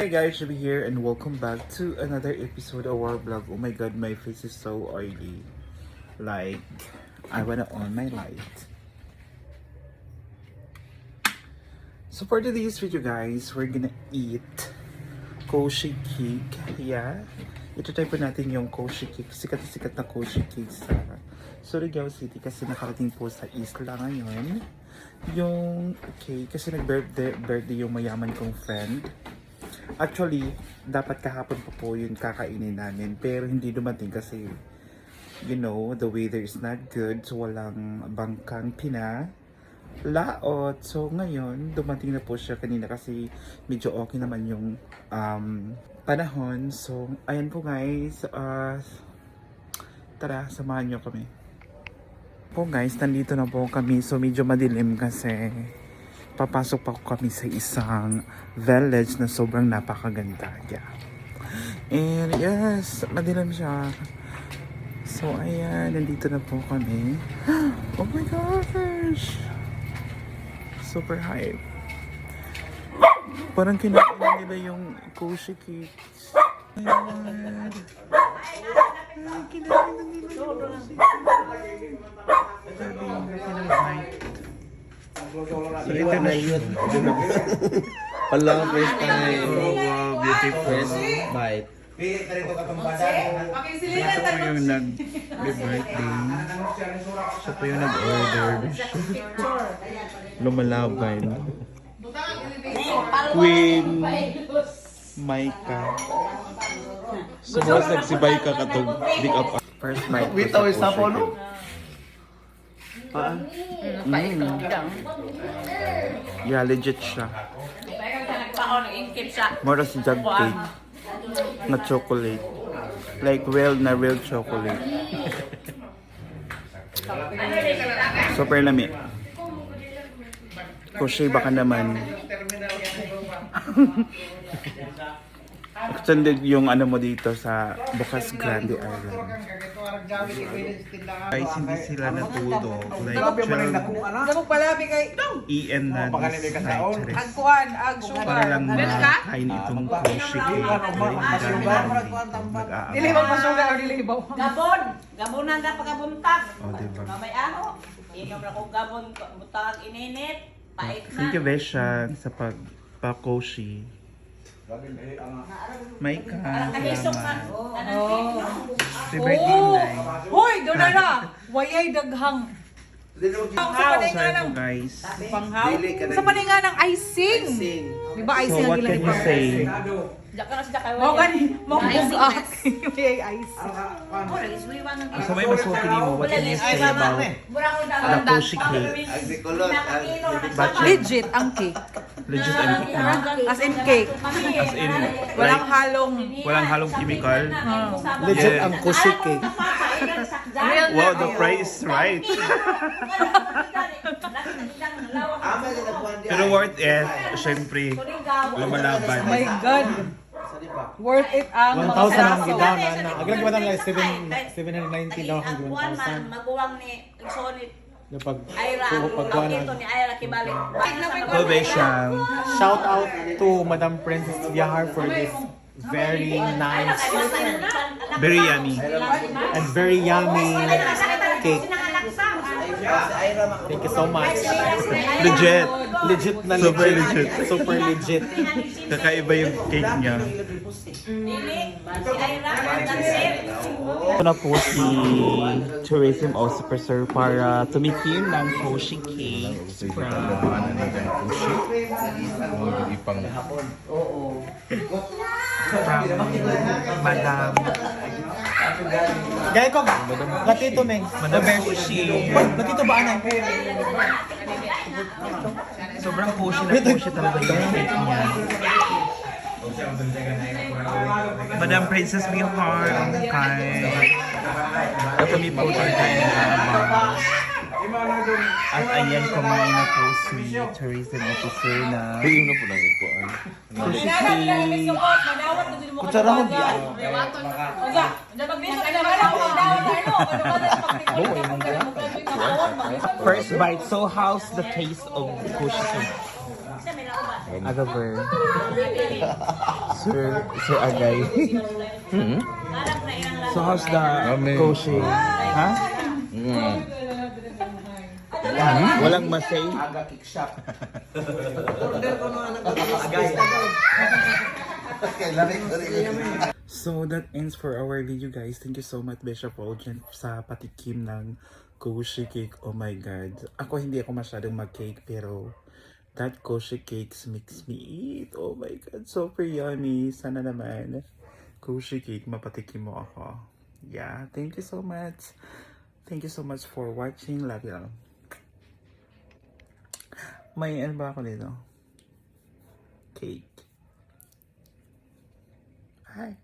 Hey guys, Shabby here and welcome back to another episode of our vlog. Oh my god, my face is so oily. Like, I wanna on my light. So for today's video guys, we're gonna eat Koshi cake. Yeah, ito try po natin yung Koshi cake. Sikat na sikat na Koshi cake sa Surigao City kasi nakarating po sa isla ngayon. Yung cake kasi nag-birthday yung mayaman kong friend. Actually, dapat kahapon pa po yun kakainin namin. Pero hindi dumating kasi, you know, the weather is not good. So, walang bangkang pinalaot. So, ngayon, dumating na po siya kanina kasi medyo okay naman yung panahon. So, ayan po guys. Tara, samahan nyo kami. Po guys, nandito na po kami. So, medyo madilim kasi papasok pa kami sa isang village na sobrang napakaganda. Yeah. And yes, madilim siya. So ayan, nandito na po kami. Oh my gosh! Super hype. Parang kinain na nila yung Koshi cakes. Ayan. Ay, kinain na nila yung Koshi cakes. So ito na yun. Palang first time. Oh wow, beautiful. First bite. Ito po yung nag-birthday. Siya po yung nag-order. Lumalaban. Queen Maika. Sumuwas nagsibay ka katong dig up. First bite. Bitaw isa po, no? Yeah, legit siya. Mura si jug cake na chocolate. Like real chocolate. Super lami. Koshi baka naman. Extended yung ano mo dito sa Bocas Grande Island. Guys, hindi sila natulog. Like, Gamok palabi kay EN na agkuan, ag para sugar. lang makain itong Koshi cake. Dili mo masuga o dili ba? Gabon! Gabonan ka pagkabuntag. Oh, diba? Mamay aho. Inom na kong gabon, buntag ininit. Pait na. Thank you, Besha, sa pagpa-Koshi. May ka. Kalisok ka. Oh. Happy birthday, Nay. Hoy, do na ra. Wayay daghang. Sa So, paninga ng ito guys. panghaw. Sa paninga ng icing. Di ba So, icing ang what can you gilang say? Diyak ka na siya kay Mo gani, mo Icing bugak. Wayay icing. So, may masuki mo. What can you say about the Koshi cake? Legit ang cake. Legit and As in cake. as in, Walang like, halong. walang halong chemical. Legit Yeah. ang Koshi cake. Wow, the price is right. Pero worth it. Siyempre, lumalaban. My God. Worth it ang 1,000 ang peraso. gidaw na. Aglag ba lang 790 daw ang 1,000. Maguwang ni Sonit Kapag Ira ang pagkuhan ito ni Ira Kibalik. So, Besha, shout out to Madam Princess Yahar for this very nice very yummy. and very yummy cake. Thank you so much. Legit. Legit na Super legit. legit. Super legit. Kakaiba yung cake niya. Dili, si Ira, Tansit. Ito na po si Tourism Officer para tumikim ng Koshi cake from Madam Gaya ko, latito Meng. Madam Bersushi. Latito ba anang? Sobrang Koshi talaga yung cake niya. Madam Princess Bihar, ang kind. Kami po talaga yung at ayan, kumain na po si Tourism Officer na Hindi na po lang ito. Koshi cake. Kutsara ko diyan. First bite. So how's the taste of Koshi cake? Agaver. Sir Agay. Harap na ilang lang. So how's the Koshi? Ha? Walang masay? Aga kick shop. So that ends for our video guys. Thank you so much Bishop Olgen sa patikim ng Koshi cake. Oh my god. Ako hindi ako masyadong mag-cake pero that Koshi cakes makes me eat. Oh my god. Super yummy. Sana naman Koshi cake mapatikim mo ako. Yeah. Thank you so much. Thank you so much for watching. Love you all. May ano ba ako dito? Cake. Hi.